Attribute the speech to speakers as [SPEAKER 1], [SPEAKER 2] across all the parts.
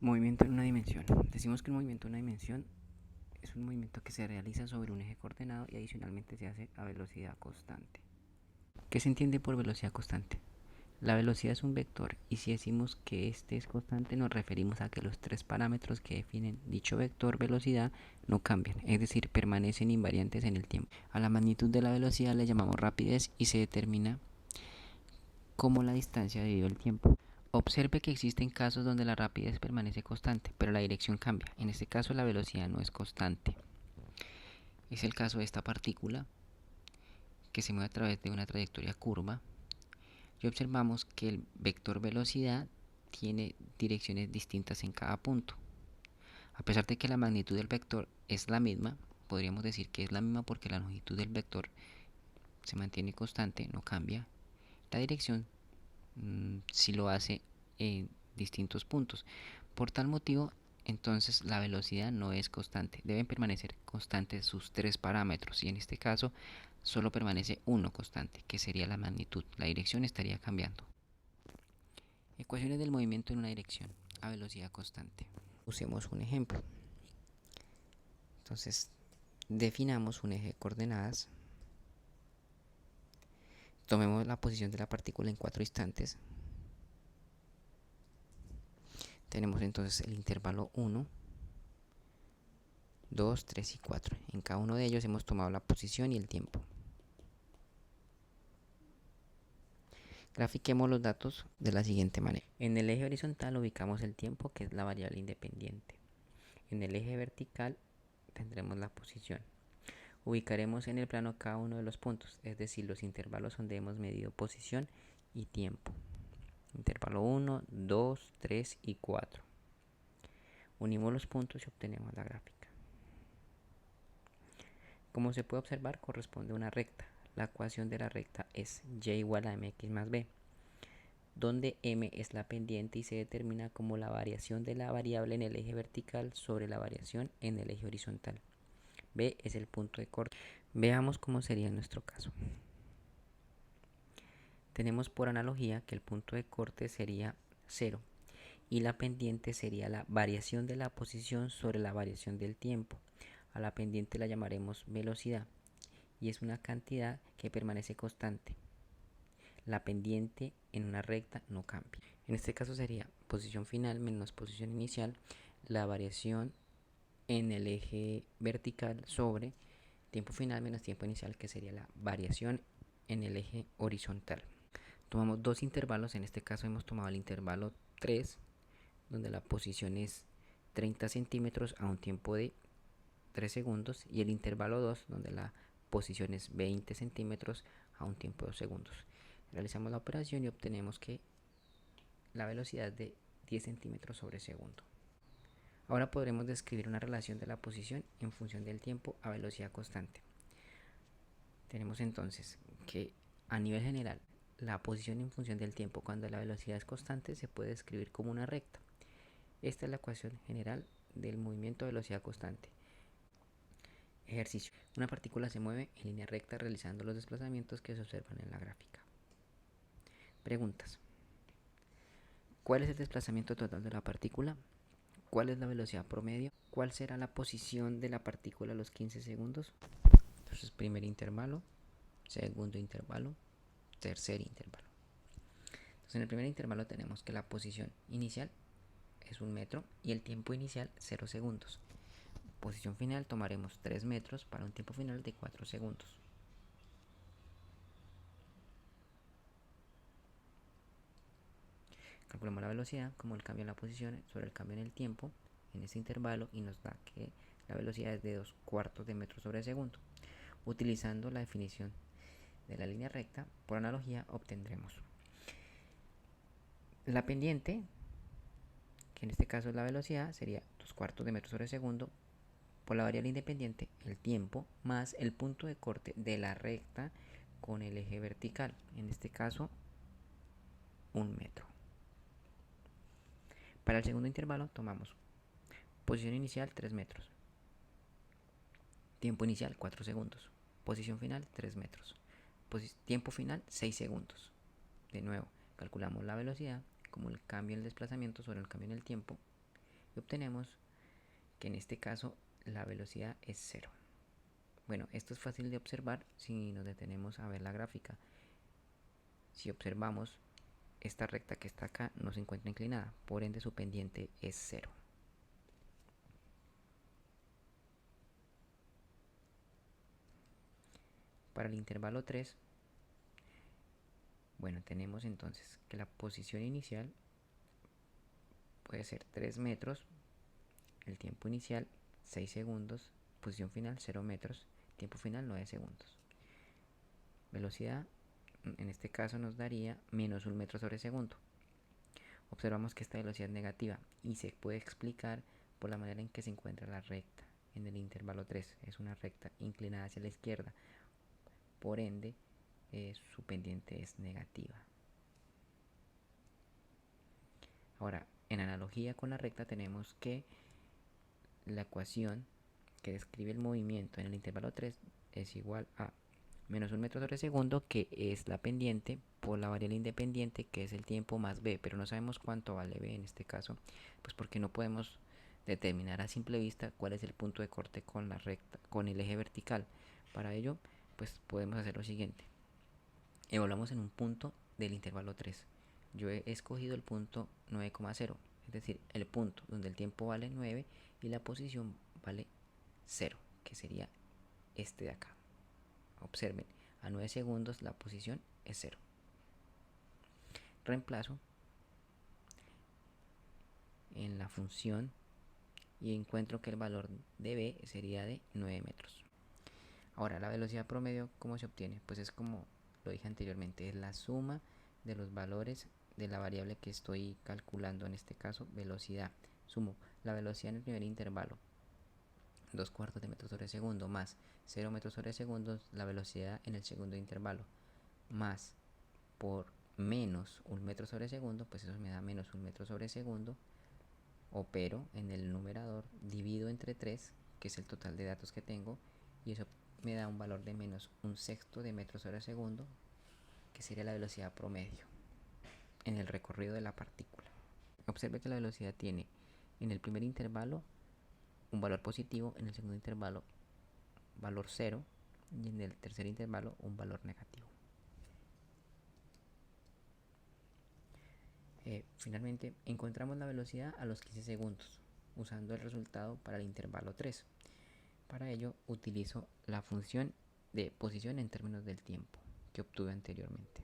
[SPEAKER 1] Movimiento en una dimensión. Decimos que el movimiento en una dimensión es un movimiento que se realiza sobre un eje coordenado y adicionalmente se hace a velocidad constante. ¿Qué se entiende por velocidad constante? La velocidad es un vector y si decimos que este es constante nos referimos a que los tres parámetros que definen dicho vector velocidad no cambian, es decir, permanecen invariantes en el tiempo. A la magnitud de la velocidad le llamamos rapidez y se determina como la distancia dividido el tiempo. Observe que existen casos donde la rapidez permanece constante, pero la dirección cambia. En este caso la velocidad no es constante. Es el caso de esta partícula que se mueve a través de una trayectoria curva y observamos que el vector velocidad tiene direcciones distintas en cada punto. A pesar de que la magnitud del vector es la misma, podríamos decir que es la misma porque la longitud del vector se mantiene constante, no cambia. La dirección sí lo hace en distintos puntos. Por tal motivo, entonces la velocidad no es constante. Deben permanecer constantes sus tres parámetros y en este caso solo permanece uno constante, que sería la magnitud. La dirección estaría cambiando. Ecuaciones del movimiento en una dirección a velocidad constante. Usemos un ejemplo. Entonces, definamos un eje de coordenadas. Tomemos la posición de la partícula en 4 instantes. Tenemos entonces el intervalo 1, 2, 3 y 4. En cada uno de ellos hemos tomado la posición y el tiempo. Grafiquemos los datos de la siguiente manera. En el eje horizontal ubicamos el tiempo, que es la variable independiente. En el eje vertical tendremos la posición. Ubicaremos en el plano cada uno de los puntos, es decir, los intervalos donde hemos medido posición y tiempo. Intervalo 1, 2, 3 y 4. Unimos los puntos y obtenemos la gráfica. Como se puede observar, corresponde a una recta. La ecuación de la recta es y igual a mx más b, donde m es la pendiente y se determina como la variación de la variable en el eje vertical sobre la variación en el eje horizontal. B es el punto de corte. Veamos cómo sería en nuestro caso. Tenemos por analogía que el punto de corte sería 0 y la pendiente sería la variación de la posición sobre la variación del tiempo. A la pendiente la llamaremos velocidad y es una cantidad que permanece constante. La pendiente en una recta no cambia. En este caso sería posición final menos posición inicial, la variación en el eje vertical sobre tiempo final menos tiempo inicial, que sería la variación en el eje horizontal. Tomamos dos intervalos, en este caso hemos tomado el intervalo 3, donde la posición es 30 centímetros a un tiempo de 3 segundos, y el intervalo 2, donde la posición es 20 centímetros a un tiempo de 2 segundos. Realizamos la operación y obtenemos que la velocidad es de 10 centímetros sobre segundo. Ahora podremos describir una relación de la posición en función del tiempo a velocidad constante. Tenemos entonces que a nivel general la posición en función del tiempo cuando la velocidad es constante se puede describir como una recta. Esta es la ecuación general del movimiento a velocidad constante. Ejercicio. Una partícula se mueve en línea recta realizando los desplazamientos que se observan en la gráfica. Preguntas. ¿Cuál es el desplazamiento total de la partícula? ¿Cuál es la velocidad promedio? ¿Cuál será la posición de la partícula a los 15 segundos? Entonces, primer intervalo, segundo intervalo, tercer intervalo. Entonces, en el primer intervalo tenemos que la posición inicial es 1 metro y el tiempo inicial 0 segundos. Posición final tomaremos 3 metros para un tiempo final de 4 segundos. Calculamos la velocidad como el cambio en la posición sobre el cambio en el tiempo en este intervalo y nos da que la velocidad es de 2 cuartos de metro sobre segundo. Utilizando la definición de la línea recta, por analogía obtendremos la pendiente, que en este caso es la velocidad, sería 2 cuartos de metro sobre segundo, por la variable independiente, el tiempo, más el punto de corte de la recta con el eje vertical, en este caso 1 metro. Para el segundo intervalo tomamos posición inicial 3 metros, tiempo inicial 4 segundos, posición final 3 metros, tiempo final 6 segundos. De nuevo, calculamos la velocidad como el cambio en el desplazamiento sobre el cambio en el tiempo y obtenemos que en este caso la velocidad es 0. Bueno, esto es fácil de observar si nos detenemos a ver la gráfica. Si observamos, esta recta que está acá no se encuentra inclinada, por ende su pendiente es 0. Para el intervalo 3, bueno, tenemos entonces que la posición inicial puede ser 3 metros, el tiempo inicial 6 segundos, posición final 0 metros, tiempo final 9 segundos. Velocidad, en este caso nos daría menos 1 metro sobre segundo. Observamos que esta velocidad es negativa y se puede explicar por la manera en que se encuentra la recta. En el intervalo 3 es una recta inclinada hacia la izquierda, por ende su pendiente es negativa. Ahora, en analogía con la recta tenemos que la ecuación que describe el movimiento en el intervalo 3 es igual a menos 1 metro sobre segundo, que es la pendiente, por la variable independiente, que es el tiempo, más b, pero no sabemos cuánto vale b en este caso, pues porque no podemos determinar a simple vista cuál es el punto de corte con la recta, con el eje vertical. Para ello, pues podemos hacer lo siguiente. Evaluamos en un punto del intervalo 3. Yo he escogido el punto 9,0, es decir, el punto donde el tiempo vale 9 y la posición vale 0, que sería este de acá. Observen, a 9 segundos la posición es 0. Reemplazo en la función y encuentro que el valor de b sería de 9 metros. Ahora, la velocidad promedio, ¿cómo se obtiene? Pues es como lo dije anteriormente, es la suma de los valores de la variable que estoy calculando, en este caso velocidad. Sumo la velocidad en el primer intervalo, 2/4 de metro sobre segundo, más 0 metros sobre segundo, la velocidad en el segundo intervalo, más por menos 1 metro sobre segundo, pues eso me da menos 1 metro sobre segundo. Opero en el numerador, divido entre 3, que es el total de datos que tengo, y eso me da un valor de menos 1/6 de metro sobre segundo, que sería la velocidad promedio en el recorrido de la partícula. Observe que la velocidad tiene en el primer intervalo un valor positivo, en el segundo intervalo valor 0 y en el tercer intervalo un valor negativo. Finalmente encontramos la velocidad a los 15 segundos usando el resultado para el intervalo 3. Para ello utilizo la función de posición en términos del tiempo que obtuve anteriormente.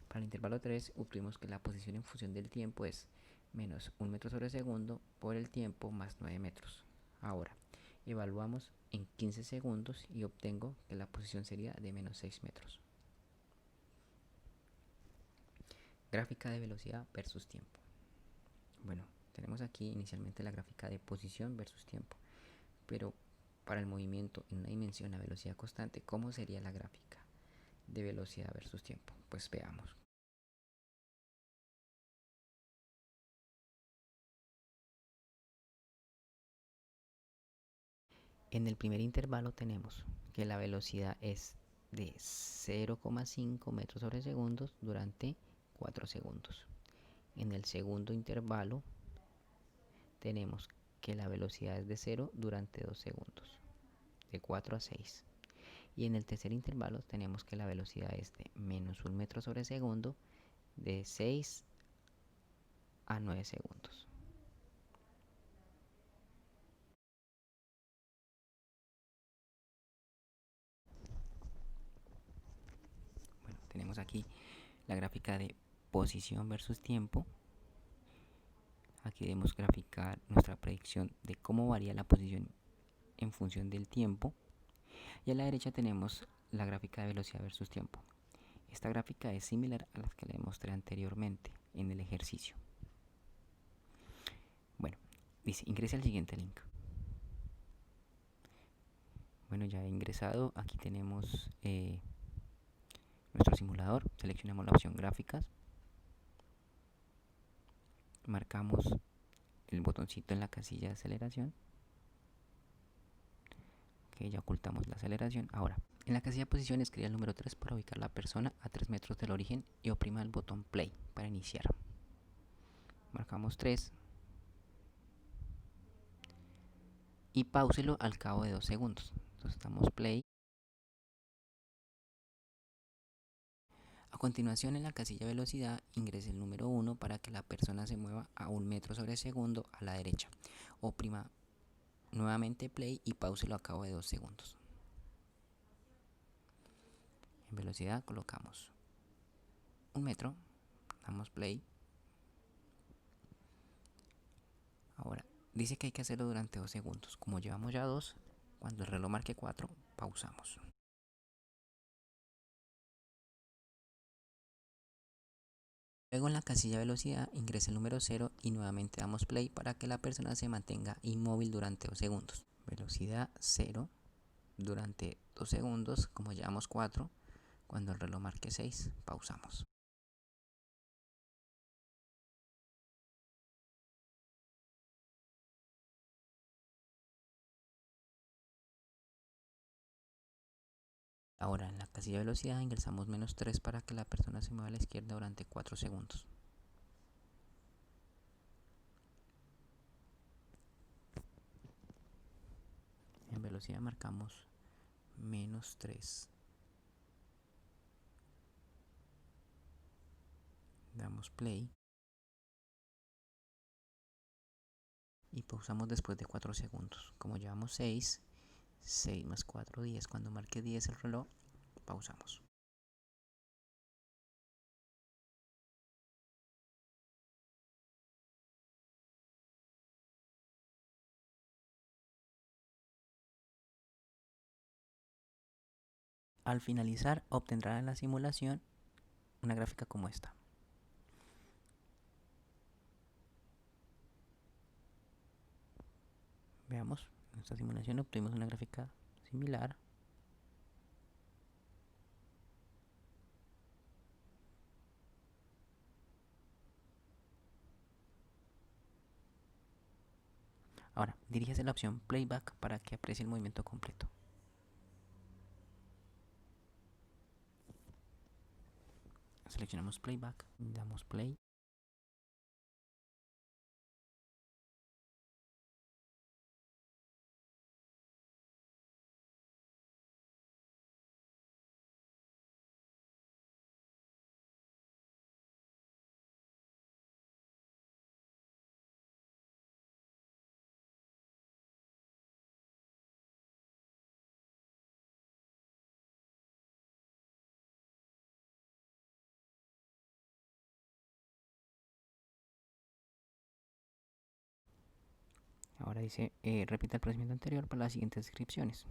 [SPEAKER 1] Para el intervalo 3 obtuvimos que la posición en función del tiempo es menos 1 metro sobre segundo por el tiempo más 9 metros. Ahora evaluamos en 15 segundos y obtengo que la posición sería de menos 6 metros. Gráfica de velocidad versus tiempo. Bueno, tenemos aquí inicialmente la gráfica de posición versus tiempo, pero para el movimiento en una dimensión a velocidad constante, ¿cómo sería la gráfica de velocidad versus tiempo? Pues veamos. En el primer intervalo tenemos que la velocidad es de 0,5 metros sobre segundos durante 4 segundos. En el segundo intervalo tenemos que la velocidad es de 0 durante 2 segundos, de 4 a 6. Y en el tercer intervalo tenemos que la velocidad es de menos 1 metro sobre segundo, de 6 a 9 segundos. Bueno, tenemos aquí la gráfica de posición versus tiempo. Aquí debemos graficar nuestra predicción de cómo varía la posición en función del tiempo. Y a la derecha tenemos la gráfica de velocidad versus tiempo. Esta gráfica es similar a las que le mostré anteriormente en el ejercicio. Bueno, dice, ingrese al siguiente link. Bueno, ya he ingresado. Aquí tenemos nuestro simulador. Seleccionamos la opción gráficas. Marcamos el botoncito en la casilla de aceleración. Ok, ya ocultamos la aceleración. Ahora, en la casilla de posición escriba el número 3 para ubicar la persona a 3 metros del origen y oprima el botón play para iniciar. Marcamos 3. y páuselo al cabo de 2 segundos. Entonces damos play. A continuación, en la casilla velocidad ingrese el número 1 para que la persona se mueva a 1 metro sobre segundo a la derecha. Oprima nuevamente play y páuselo a cabo de 2 segundos. En velocidad colocamos 1 metro, damos play. Ahora, dice que hay que hacerlo durante 2 segundos. Como llevamos ya 2, cuando el reloj marque 4, pausamos. Luego en la casilla velocidad ingrese el número 0 y nuevamente damos play para que la persona se mantenga inmóvil durante 2 segundos. Velocidad 0 durante 2 segundos, como llevamos 4, cuando el reloj marque 6, pausamos. Ahora en la casilla de velocidad ingresamos -3 para que la persona se mueva a la izquierda durante 4 segundos. En velocidad marcamos -3. Damos play. Y pausamos después de 4 segundos. Como llevamos 6, 6 más 4, 10. Cuando marque 10 el reloj, pausamos. Al finalizar, obtendrá en la simulación una gráfica como esta. Veamos, en esta simulación obtuvimos una gráfica similar. Ahora, diríjase a la opción Playback para que aprecie el movimiento completo. Seleccionamos Playback, damos Play. Ahora dice, repita el procedimiento anterior para las siguientes descripciones.